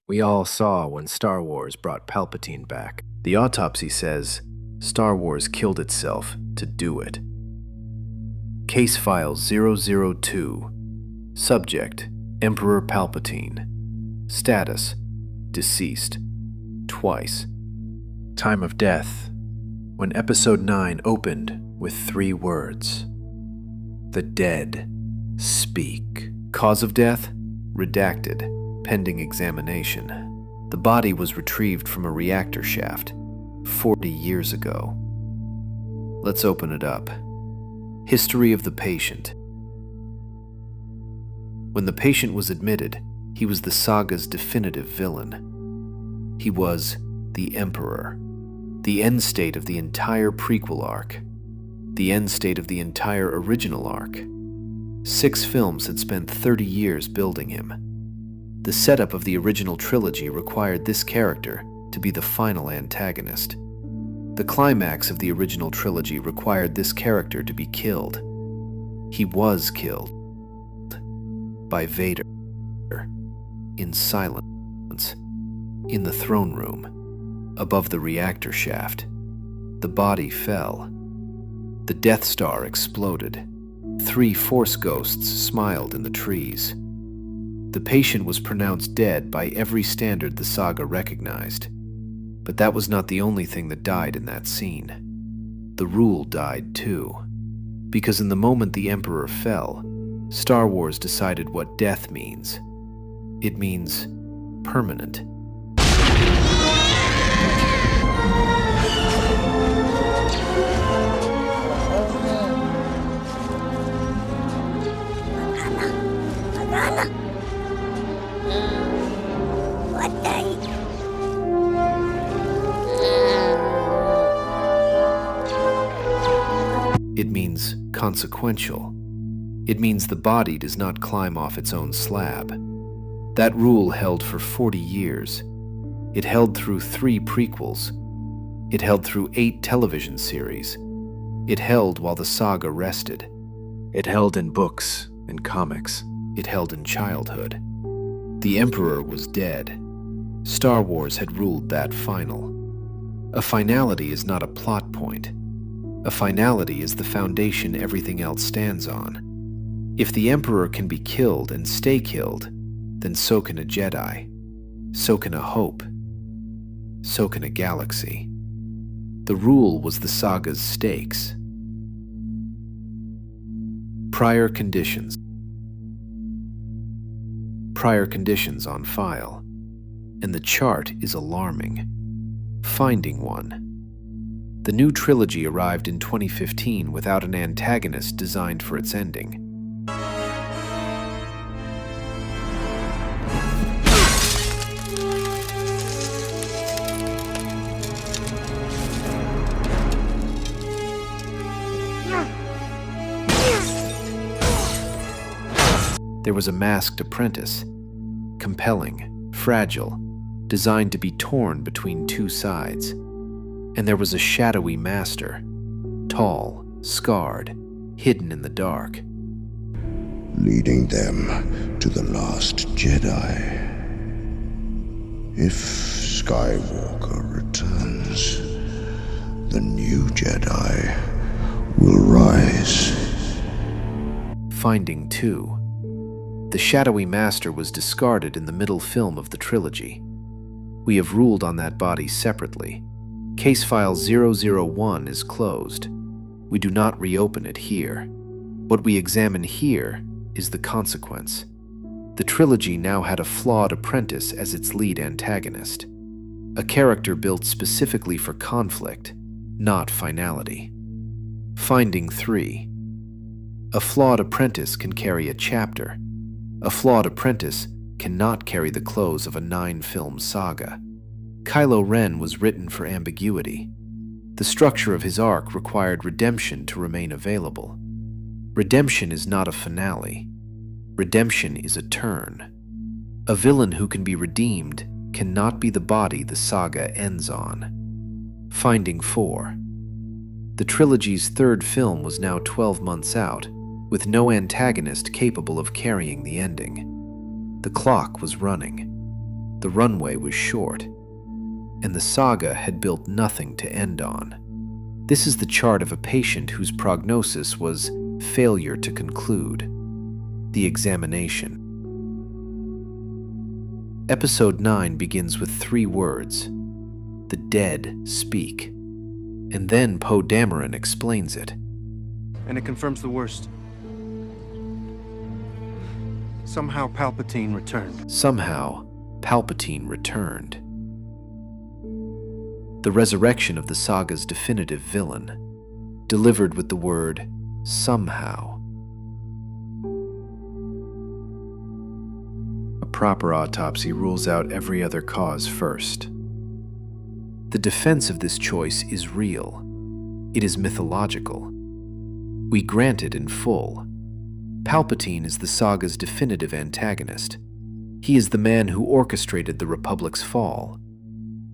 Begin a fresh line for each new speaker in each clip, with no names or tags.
We all saw when Star Wars brought Palpatine back. The Autopsy says Star Wars killed itself to do it. Case File 002. Subject: Emperor Palpatine. Status: deceased. Twice. Time of death: when Episode 9 opened with 3 words. The dead speak. Cause of death: redacted, pending examination. The body was retrieved from a reactor shaft 40 years ago. Let's open it up. History of the patient. When the patient was admitted, he was the saga's definitive villain. He was the Emperor, the end state of the entire prequel arc, the end state of the entire original arc. 6 films had spent 30 years building him. The setup of the original trilogy required this character to be the final antagonist. The climax of the original trilogy required this character to be killed. He was killed by Vader, in silence, in the throne room, above the reactor shaft. The body fell. The Death Star exploded. 3 Force ghosts smiled in the trees. The patient was pronounced dead by every standard the saga recognized. But that was not the only thing that died in that scene. The rule died too. Because in the moment the Emperor fell, Star Wars decided what death means. It means permanent. It means consequential. It means the body does not climb off its own slab. That rule held for 40 years. It held through 3 prequels. It held through 8 television series. It held while the saga rested. It held in books and comics. It held in childhood. The Emperor was dead. Star Wars had ruled that final. A finality is not a plot point. A finality is the foundation everything else stands on. If the Emperor can be killed and stay killed, then so can a Jedi. So can a hope. So can a galaxy. The rule was the saga's stakes. Prior conditions. Prior conditions on file. And the chart is alarming. Finding one. The new trilogy arrived in 2015 without an antagonist designed for its ending. There was a masked apprentice, compelling, fragile, designed to be torn between 2 sides. And there was a shadowy master, tall, scarred, hidden in the dark.
Leading them to the last Jedi. If Skywalker returns, the new Jedi will rise.
Finding 2. The shadowy master was discarded in the middle film of the trilogy. We have ruled on that body separately. Case File 001 is closed. We do not reopen it here. What we examine here is the consequence. The trilogy now had a flawed apprentice as its lead antagonist. A character built specifically for conflict, not finality. Finding 3. A flawed apprentice can carry a chapter. A flawed apprentice cannot carry the close of a 9-film saga. Kylo Ren was written for ambiguity. The structure of his arc required redemption to remain available. Redemption is not a finale. Redemption is a turn. A villain who can be redeemed cannot be the body the saga ends on. Finding 4. The trilogy's 3rd film was now 12 months out, with no antagonist capable of carrying the ending. The clock was running. The runway was short, and the saga had built nothing to end on. This is the chart of a patient whose prognosis was failure to conclude. The examination. Episode 9 begins with 3 words. The dead speak. And then Poe Dameron explains it.
And it confirms the worst. Somehow Palpatine returned.
Somehow, Palpatine returned. The resurrection of the saga's definitive villain, delivered with the word, somehow. A proper autopsy rules out every other cause first. The defense of this choice is real. It is mythological. We grant it in full. Palpatine is the saga's definitive antagonist. He is the man who orchestrated the Republic's fall.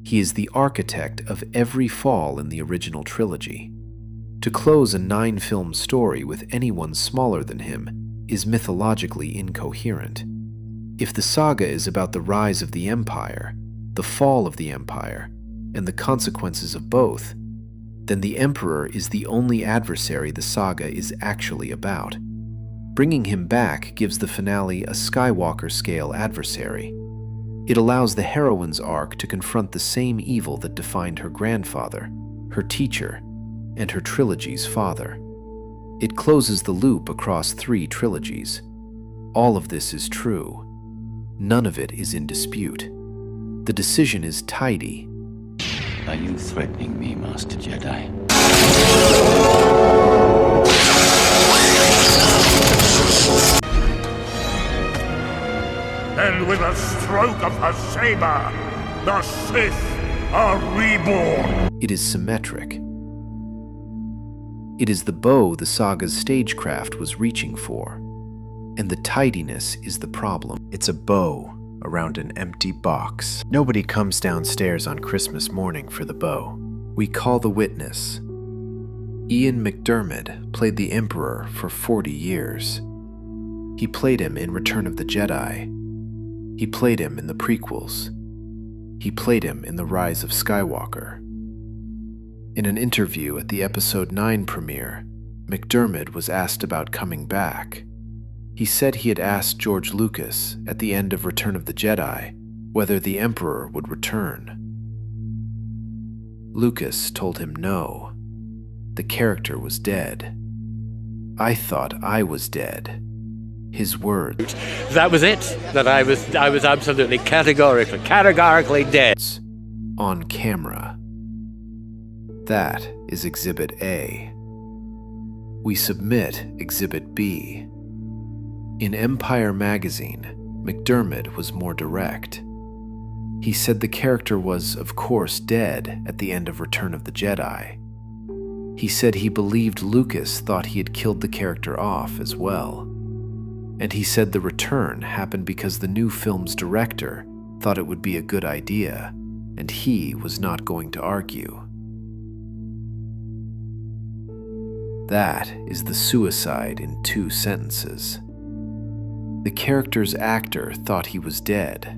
He is the architect of every fall in the original trilogy. To close a 9-film story with anyone smaller than him is mythologically incoherent. If the saga is about the rise of the Empire, the fall of the Empire, and the consequences of both, then the Emperor is the only adversary the saga is actually about. Bringing him back gives the finale a Skywalker-scale adversary. It allows the heroine's arc to confront the same evil that defined her grandfather, her teacher, and her trilogy's father. It closes the loop across 3 trilogies. All of this is true. None of it is in dispute. The decision is tidy.
Are you threatening me, Master Jedi?
And with a stroke of her saber, the Sith are reborn.
It is symmetric. It is the bow the saga's stagecraft was reaching for, and the tidiness is the problem. It's a bow around an empty box. Nobody comes downstairs on Christmas morning for the bow. We call the witness. Ian McDiarmid played the Emperor for 40 years. He played him in Return of the Jedi. He played him in the prequels. He played him in The Rise of Skywalker. In an interview at the Episode 9 premiere, McDiarmid was asked about coming back. He said he had asked George Lucas at the end of Return of the Jedi whether the Emperor would return. Lucas told him no. The character was dead. I thought I was dead. His words.
That was it. That I was absolutely categorically dead.
On camera. That is Exhibit A. We submit Exhibit B. In Empire magazine, McDiarmid was more direct. He said the character was, of course, dead at the end of Return of the Jedi. He said he believed Lucas thought he had killed the character off as well. And he said the return happened because the new film's director thought it would be a good idea, and he was not going to argue. That is the suicide in 2 sentences. The character's actor thought he was dead.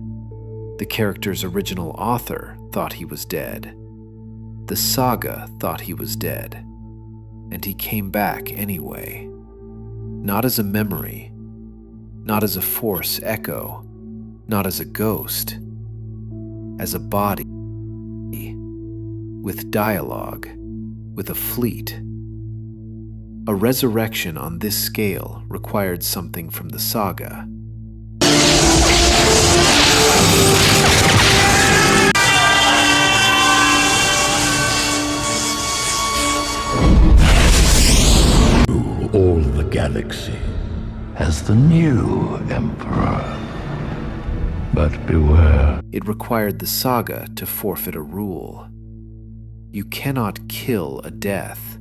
The character's original author thought he was dead. The saga thought he was dead. And he came back anyway. Not as a memory, not as a Force echo, not as a ghost, as a body, with dialogue, with a fleet. A resurrection on this scale required something from the saga.
All the galaxy as the new Emperor. But beware.
It required the saga to forfeit a rule. You cannot kill a death.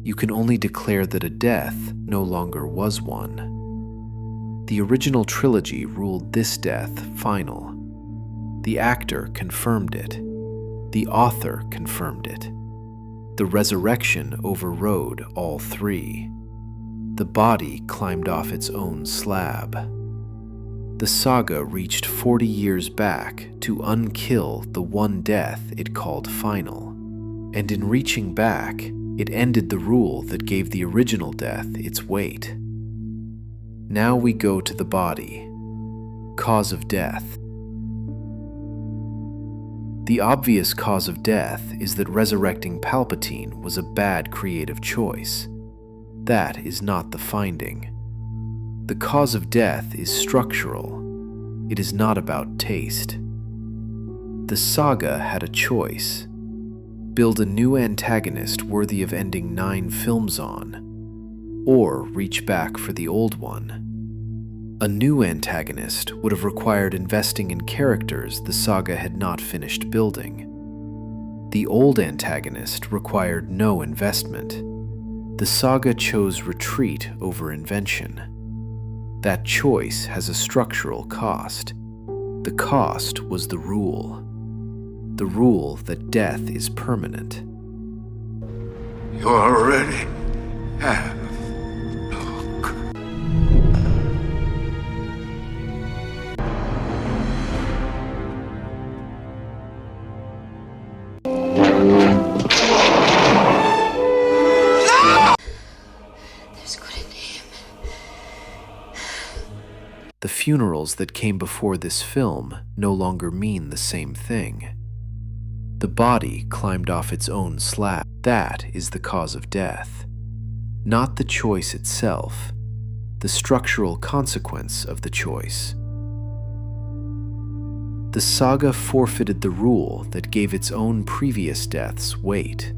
You can only declare that a death no longer was one. The original trilogy ruled this death final. The actor confirmed it. The author confirmed it. The resurrection overrode all 3. The body climbed off its own slab. The saga reached 40 years back to unkill the one death it called final. And in reaching back, it ended the rule that gave the original death its weight. Now we go to the body. Cause of death. The obvious cause of death is that resurrecting Palpatine was a bad creative choice. That is not the finding. The cause of death is structural. It is not about taste. The saga had a choice. Build a new antagonist worthy of ending 9 films on, or reach back for the old one. A new antagonist would have required investing in characters the saga had not finished building. The old antagonist required no investment. The saga chose retreat over invention. That choice has a structural cost. The cost was the rule. The rule that death is permanent.
You already have.
The funerals that came before this film no longer mean the same thing. The body climbed off its own slab. That is the cause of death. Not the choice itself, the structural consequence of the choice. The saga forfeited the rule that gave its own previous deaths weight.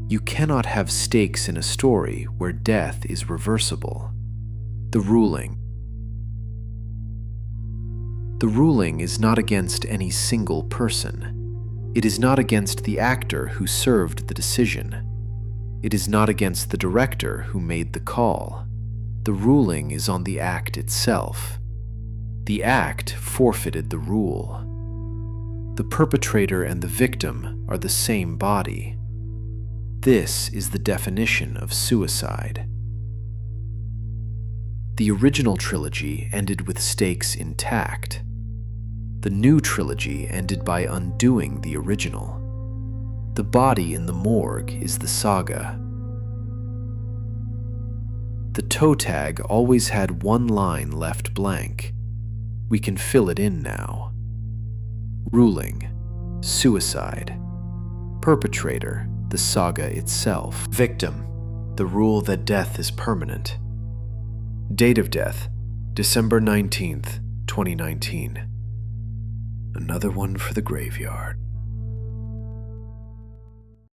You cannot have stakes in a story where death is reversible. The ruling is not against any single person. It is not against the actor who served the decision. It is not against the director who made the call. The ruling is on the act itself. The act forfeited the rule. The perpetrator and the victim are the same body. This is the definition of suicide. The original trilogy ended with stakes intact. The new trilogy ended by undoing the original. The body in the morgue is the saga. The toe tag always had one line left blank. We can fill it in now. Ruling, suicide. Perpetrator, the saga itself. Victim, the rule that death is permanent. Date of death, December 19th, 2019. Another one for the graveyard.